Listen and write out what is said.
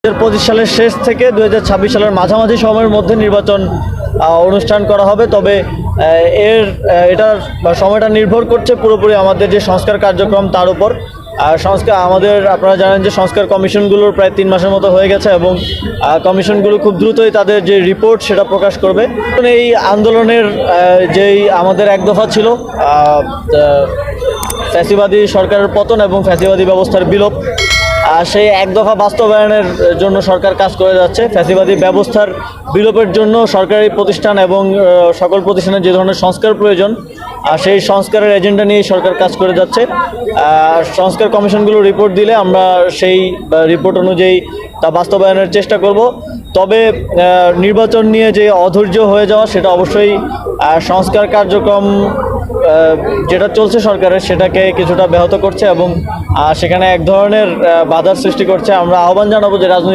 2025 সালের শেষ থেকে 2026 সালের মাঝামাঝি সময়ের মধ্যে নির্বাচন অনুষ্ঠান করা হবে। তবে এটার সময়টা নির্ভর করছে পুরোপুরি আমাদের যে সংস্কার কার্যক্রম তার উপর। আপনারা জানেন যে সংস্কার কমিশনগুলোর প্রায় 3 মাসের মতো হয়ে গেছে এবং কমিশনগুলো খুব দ্রুতই তাদের যে রিপোর্ট সেটা প্রকাশ করবে। এই আন্দোলনের যেই আমাদের এক দফা ছিল ফ্যাসিবাদী সরকারের পতন এবং ফ্যাসিবাদী ব্যবস্থার বিলোপ, সেই এক দফা বাস্তবায়নের জন্য সরকার কাজ করে যাচ্ছে। ফ্যাসিবাদী ব্যবস্থার বিলোপের জন্য সরকারি প্রতিষ্ঠান এবং সকল প্রতিষ্ঠানের যে ধরনের সংস্কার প্রয়োজন সেই সংস্কারের এজেন্ডা নিয়ে সরকার কাজ করে যাচ্ছে। সংস্কার কমিশনগুলো রিপোর্ট দিলে আমরা সেই রিপোর্ট অনুযায়ী তা বাস্তবায়নের চেষ্টা করব। তবে নির্বাচন নিয়ে যে অধৈর্য হয়ে যাওয়া সেটা অবশ্যই সংস্কার কার্যক্রম যেটা চলছে সরকারের সেটাকে কিছুটা ব্যাহত করছে এবং সেখানে এক ধরনের বাধার সৃষ্টি করছে। আমরা আহ্বান জানাবো যে রাজনৈতিক